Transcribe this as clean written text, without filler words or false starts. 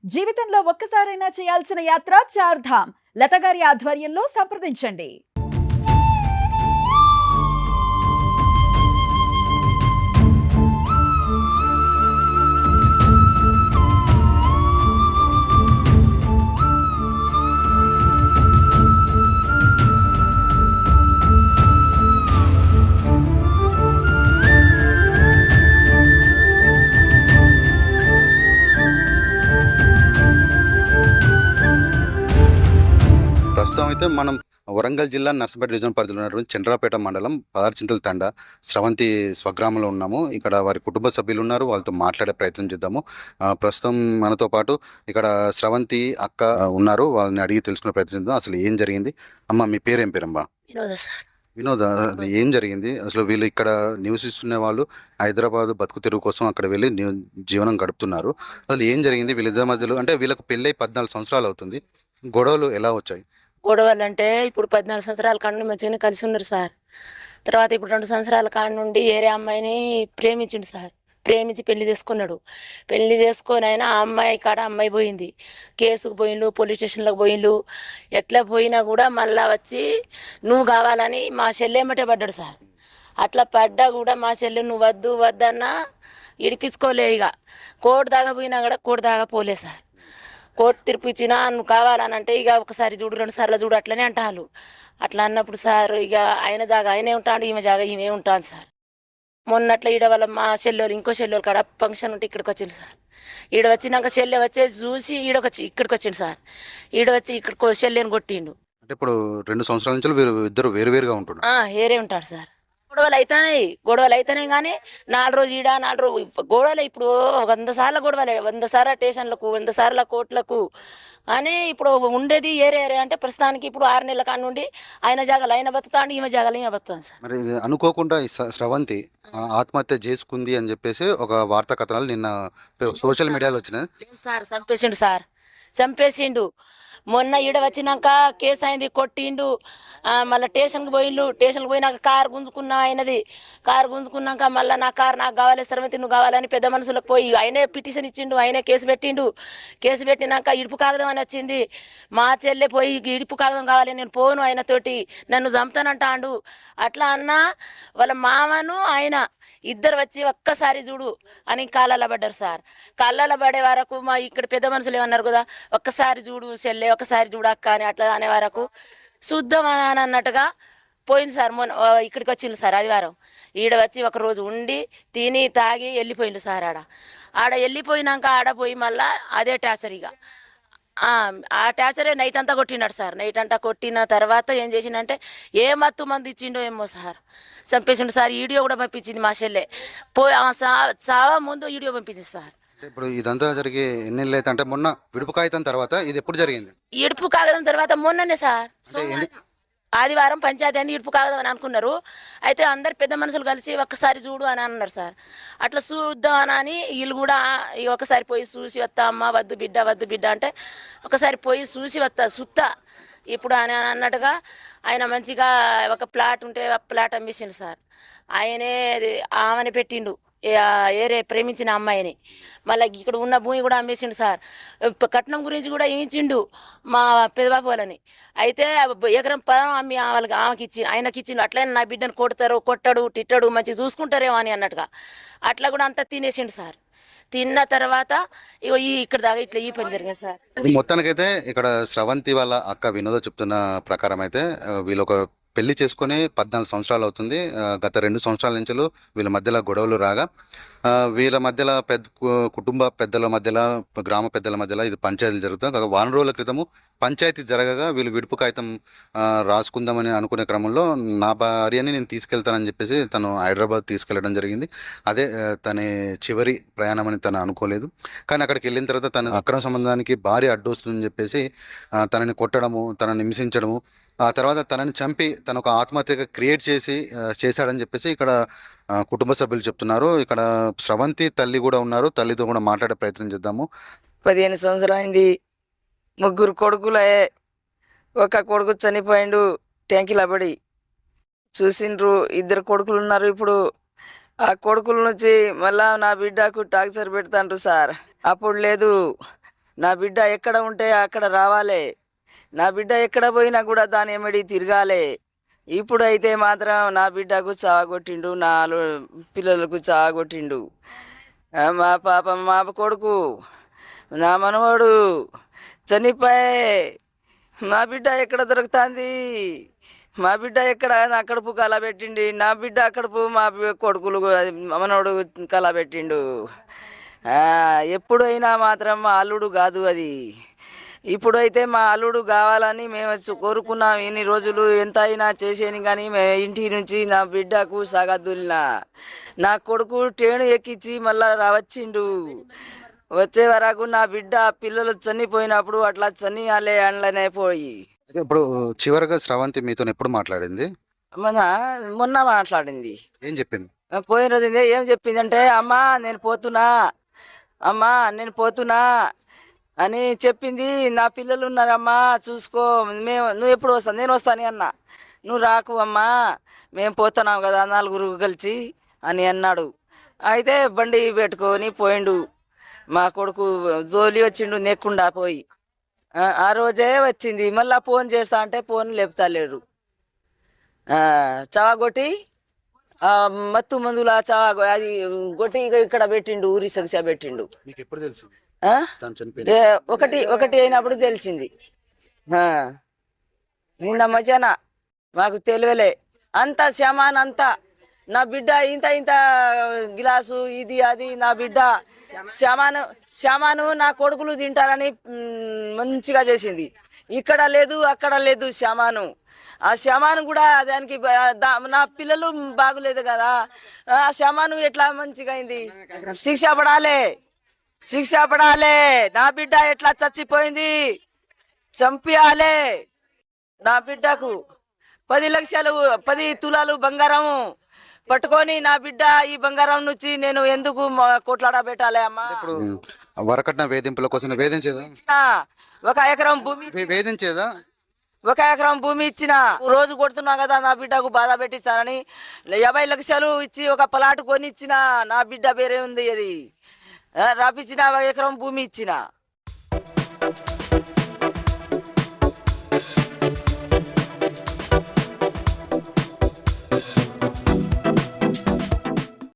జీవితంలో ఒక్కసారైనా చేయాల్సిన యాత్ర చార్ధామ్. లతగారి ఆధ్వర్యంలో సంప్రదించండి. ప్రస్తుతం అయితే మనం వరంగల్ జిల్లా నర్సంపేట డివిజన్ పరిధిలో ఉన్నటువంటి చంద్రాపేట మండలం పదార్చింతల తండ స్రవంతి స్వగ్రామంలో ఉన్నాము. ఇక్కడ వారి కుటుంబ సభ్యులు ఉన్నారు, వాళ్ళతో మాట్లాడే ప్రయత్నం చేద్దాము. ప్రస్తుతం మనతో పాటు ఇక్కడ స్రవంతి అక్క ఉన్నారు, వాళ్ళని అడిగి తెలుసుకునే ప్రయత్నం చేద్దాం. అసలు ఏం జరిగింది? అమ్మ, మీ పేరు ఏం పేరమ్మా? వినోద. ఏం జరిగింది అసలు? వీళ్ళు ఇక్కడ నివసిస్తున్న వాళ్ళు హైదరాబాద్ బతుకు తెరువు కోసం అక్కడ వెళ్ళి జీవనం గడుపుతున్నారు. అసలు ఏం జరిగింది వీళ్ళిద్దరి మధ్యలో? అంటే వీళ్ళకి పెళ్ళై 14 సంవత్సరాలు అవుతుంది. గొడవలు ఎలా వచ్చాయి? గొడవలు అంటే ఇప్పుడు 14 సంవత్సరాల కాడ నుండి మంచిగానే కలిసి ఉన్నారు సార్. తర్వాత ఇప్పుడు 2 సంవత్సరాల కాడ నుండి ఏరే అమ్మాయిని ప్రేమించిండు సార్. ప్రేమించి పెళ్లి చేసుకున్నాడు. పెళ్లి చేసుకొని అయినా ఆ అమ్మాయి కాడ అమ్మాయి పోయింది, కేసుకు పోయిండు, పోలీస్ స్టేషన్లకు పోయిండు. ఎట్లా పోయినా కూడా మళ్ళా వచ్చి నువ్వు కావాలని మా చెల్లెమ్మటే పడ్డాడు సార్. అట్లా పడ్డా కూడా మా చెల్లె నువ్వు వద్దు వద్దన్నా ఇడిపించుకోలే. ఇక కోర్టు దాకా పోయినా కూడా కోర్టు దాకా పోలే సార్. కోర్టు తీర్పు ఇచ్చినా నువ్వు కావాలని అంటే ఇక ఒకసారి చూడు, 2 సార్లు చూడు అట్లనే అంటారు. అట్లా అన్నప్పుడు సార్ ఇక ఆయన జాగా ఆయనే ఉంటాడు, ఈమె జాగా ఈమె ఉంటాను సార్. మొన్నట్ల ఈడ వాళ్ళ మా చెల్లెలు ఇంకో చెల్లెలు కాడ ఫంక్షన్ ఉంటే ఇక్కడికి వచ్చింది సార్. ఈడ వచ్చినాక చెల్లె వచ్చేసి చూసి ఇక్కడికి వచ్చిండు సార్. ఈడ వచ్చి ఇక్కడ చెల్లెని కొట్టిండు. అంటే ఇప్పుడు 2 సంవత్సరాల నుంచి వీరు ఇద్దరు వేరువేరుగా ఉంటున్నారు. ఏరే ఉంటాడు సార్. గొడవలు అయితేనే కానీ 4 రోజులు ఈడ 4 రోజులు గొడవలు. ఇప్పుడు 100 సార్లు గొడవలే, 100 సార్లు స్టేషన్లకు, 100 సార్లు కోర్టులకు. అని ఇప్పుడు ఉండేది ఏరే అంటే ప్రస్తుతానికి ఇప్పుడు 6 నెలల కాడ నుండి ఆయన జాగాలు ఆయన బతుకుతాండి, ఈమె జాగాలు ఈమె బతుకుతాను సార్. మరి అనుకోకుండా స్రవంతి ఆత్మహత్య చేసుకుంది అని చెప్పేసి ఒక వార్తా కథనాలు నిన్న సోషల్ మీడియాలో వచ్చినాయి సార్. చంపేసిండు. మొన్న ఈడ వచ్చినాక కేసు అయింది, కొట్టిండు. మళ్ళీ స్టేషన్కి పోయినాక కారు గుంజుకున్నా అయినది. కారు గుంజుకున్నాక మళ్ళీ నా కారు నాకు కావాలి, స్రవంతి నువ్వు కావాలని పెద్ద మనుషులకు పోయి ఆయనే పిటిషన్ ఇచ్చిండు, ఆయనే కేసు పెట్టిండు. కేసు పెట్టినాక ఇడుపు కాగదం అని వచ్చింది. మా చెల్లె పోయి ఇడుపు కాగదం కావాలి, నేను పోను ఆయనతోటి, నన్ను చంపుతానంటాడు. అట్లా అన్నా వాళ్ళ మామను ఆయన ఇద్దరు వచ్చి ఒక్కసారి చూడు అని కాళ్ళలో పడ్డారు సార్. కాళ్ళలో పడే వరకు మా ఇక్కడ పెద్ద మనుషులు ఏమన్నారు కదా, ఒక్కసారి చూడు చెల్లె, ఒకసారి చూడక్క అని అట్లా అనే వరకు చూద్దాం అని అన్నట్టుగా పోయింది సార్. మొన్న ఇక్కడికి వచ్చిండు సార్ ఆదివారం. ఈడ వచ్చి ఒక రోజు ఉండి తిని తాగి వెళ్ళిపోయిండు సార్. ఆడ వెళ్ళిపోయినాక ఆడ పోయి మళ్ళా అదే టార్చర్. ఇక ఆ టార్చరే నైట్ అంతా కొట్టినాడు సార్. నైట్ అంతా కొట్టిన తర్వాత ఏం చేసిండంటే ఏ మత్తు మంది ఇచ్చిండో ఏమో సార్, చంపేసిండు సార్. వీడియో కూడా పంపించింది మా చెల్లె. చావా ముందు వీడియో పంపించింది సార్. ఇప్పుడు ఇదంతా జరిగి ఎన్ని నెలలు అయితే? అంటే మొన్న విడుపు కాగితం తర్వాత ఇది ఎప్పుడు జరిగింది? ఇడుపు కాగడం తర్వాత మొన్ననే సార్. ఆదివారం పంచాయతీ అని ఇడుపు కాగడం అని అనుకున్నారు. అయితే అందరు పెద్ద మనుషులు కలిసి ఒక్కసారి చూడు అని అన్నారు సార్. అట్లా చూద్దాం అని వీళ్ళు కూడా ఒకసారి పోయి చూసి వస్తా అమ్మ, వద్దు బిడ్డ అంటే ఒకసారి పోయి చూసి వస్తా సుత్తా ఇప్పుడు అని అన్నట్టుగా ఆయన మంచిగా ఒక ప్లాట్ ఉంటే ఆ ప్లాట్ అమ్మేసిండు సార్. ఆయనే ఆమెని పెట్టిండు, ఏరే ప్రేమించిన అమ్మాయిని. మళ్ళీ ఇక్కడ ఉన్న భూమి కూడా అమ్మేసిండు సార్. కట్నం గురించి కూడా ఇచ్చిండు మా పెదబాబు వాళ్ళని. అయితే ఎకరం పొలం అమ్మి వాళ్ళకి ఆయనకి ఇచ్చిండు. అట్లనే నా బిడ్డను కొట్టడు తిట్టడు, మంచిగా చూసుకుంటారేమో అని అన్నట్టుగా అట్లా కూడా అంతా తినేసిండు సార్. తిన్న తర్వాత ఇక్కడ దాకా ఇట్లా ఈ పని జరిగింది సార్. మొత్తానికైతే ఇక్కడ స్రవంతి వాళ్ళ అక్క వినోద చెప్తున్న ప్రకారం అయితే వీళ్ళు ఒక పెళ్లి చేసుకొని 14 సంవత్సరాలు అవుతుంది. గత 2 సంవత్సరాల నుంచి వీళ్ళ మధ్యలో గొడవలు రాగా వీళ్ళ మధ్యలో కుటుంబ పెద్దల మధ్యలో, గ్రామ పెద్దల మధ్యలో ఇది పంచాయతీలు జరుగుతుంది. ఒక వారం రోజుల క్రితము పంచాయతీ జరగగా వీళ్ళు విడుపు కాగితం రాసుకుందామని అనుకునే క్రమంలో నా భార్యని నేను తీసుకెళ్తానని చెప్పేసి తను హైదరాబాద్ తీసుకెళ్లడం జరిగింది. అదే తన చివరి ప్రయాణం అని తను అనుకోలేదు. కానీ అక్కడికి వెళ్ళిన తర్వాత తన అక్రమ సంబంధానికి భార్య అడ్డొస్తుందని చెప్పేసి తనని కొట్టడము, తనని హింసించడము, ఆ తర్వాత తనని చంపి తను ఒక ఆత్మహత్యగా క్రియేట్ చేశాడని చెప్పేసి ఇక్కడ కుటుంబ సభ్యులు చెప్తున్నారు. ఇక్కడ స్రవంతి తల్లి కూడా ఉన్నారు, తల్లితో కూడా మాట్లాడే ప్రయత్నం చేద్దాము. 15 సంవత్సరాలు అయింది. 3 కొడుకులే. ఒక కొడుకు చనిపోయిండు ట్యాంకీలో పడి. చూసిండ్రు 2 కొడుకులు ఉన్నారు. ఇప్పుడు ఆ కొడుకుల నుంచి మళ్ళా నా బిడ్డకు టార్చర్ పెడతాండ్రు సార్. అప్పుడు లేదు నా బిడ్డ ఎక్కడ ఉంటే అక్కడ రావాలి, నా బిడ్డ ఎక్కడ పోయినా కూడా దాని ఎమ్మడి తిరగాలి. ఇప్పుడైతే మాత్రం నా బిడ్డకు చావగొట్టిండు, పిల్లలకు చావగొట్టిండు. మా పాప మా కొడుకు నా మనవడు చనిపోయే. మా బిడ్డ ఎక్కడ దొరుకుతుంది, మా బిడ్డ ఎక్కడ నా కడుపు కలబెట్టిండి, నా బిడ్డ కడుపు మా కొడుకులు మనవడు కలబెట్టిండు. ఎప్పుడైనా మాత్రం మా అల్లుడు కాదు అది. ఇప్పుడైతే మా అల్లుడు కావాలని మేము కోరుకున్నాం. ఇన్ని రోజులు ఎంత అయినా చేసేని కానీ ఇంటి నుంచి నా బిడ్డకు సాగదులినా. నా కొడుకు ట్రైన్ ఎక్కించి మళ్ళా వచ్చిండు. వచ్చే వరకు నా బిడ్డ పిల్లలు చనిపోయినప్పుడు అట్లా చనియాలే అండ్లనే పోయి. అయితే ఇప్పుడు చివరిగా స్రవంతి మీతో ఎప్పుడు మాట్లాడింది? మొన్న మాట్లాడింది. ఏం చెప్పింది? పోయిన రోజు ఏం చెప్పిందంటే, అమ్మా నేను పోతున్నా, అమ్మా నేను పోతున్నా అని చెప్పింది. నా పిల్లలు ఉన్నారమ్మా చూసుకో, నువ్వు ఎప్పుడు వస్తాను, నేను వస్తాను అన్నా. నువ్వు రాకు అమ్మా, మేము పోతున్నాం కదా నలుగురు కలిసి అని అన్నాడు. అయితే బండి పెట్టుకొని పోయిండు. మా కొడుకు జోలి వచ్చిండు నెక్కుండా పోయి. ఆ రోజే వచ్చింది. మళ్ళీ ఫోన్ చేస్తా అంటే ఫోన్ లేపుతలేడు. చావగొట్టి మత్తు మందుల అది కొట్టి ఇక్కడ పెట్టిండు, ఊరి సంఖ్య పెట్టిండు. మీకు ఎప్పుడు తెలుసు? ఒకటి అయినప్పుడు తెలిసింది. నిన్న మధ్యాహ్న మాకు తెలియలే. అంతా సామాన్ అంతా నా బిడ్డ ఇంత ఇంత గిలాసు ఇది అది నా బిడ్డ సామాను నా కొడుకులు తింటారని మంచిగా చేసింది. ఇక్కడ లేదు అక్కడ లేదు సామాను. ఆ సామాను కూడా దానికి నా పిల్లలు బాగులేదు కదా, ఆ సామాను ఎట్లా మంచిగా అయింది? శిక్ష పడాలి, శిక్ష పడాలి. నా బిడ్డ ఎట్లా చచ్చిపోయింది చంపియాలే. నా బిడ్డకు 10 లక్షలు 10 తులాలు బంగారము పట్టుకొని నా బిడ్డ ఈ బంగారం నుంచి నేను ఎందుకు కొట్లాడబెట్టాలి అమ్మా? ఇప్పుడు వరకట్న వేధింపుల కోసం వేధించేదా? ఒక ఎకరం భూమి వేధించేదా? 1 ఎకరం భూమి ఇచ్చిన. రోజు కొడుతున్నా కదా నా బిడ్డకు బాధ పెట్టిస్తానని 50 లక్షలు ఇచ్చి ఒక ప్లాట్ కొని ఇచ్చిన. నా బిడ్డ పేరే ఉంది అది రాపిచ్చిన. 1 ఎకరం భూమి ఇచ్చిన.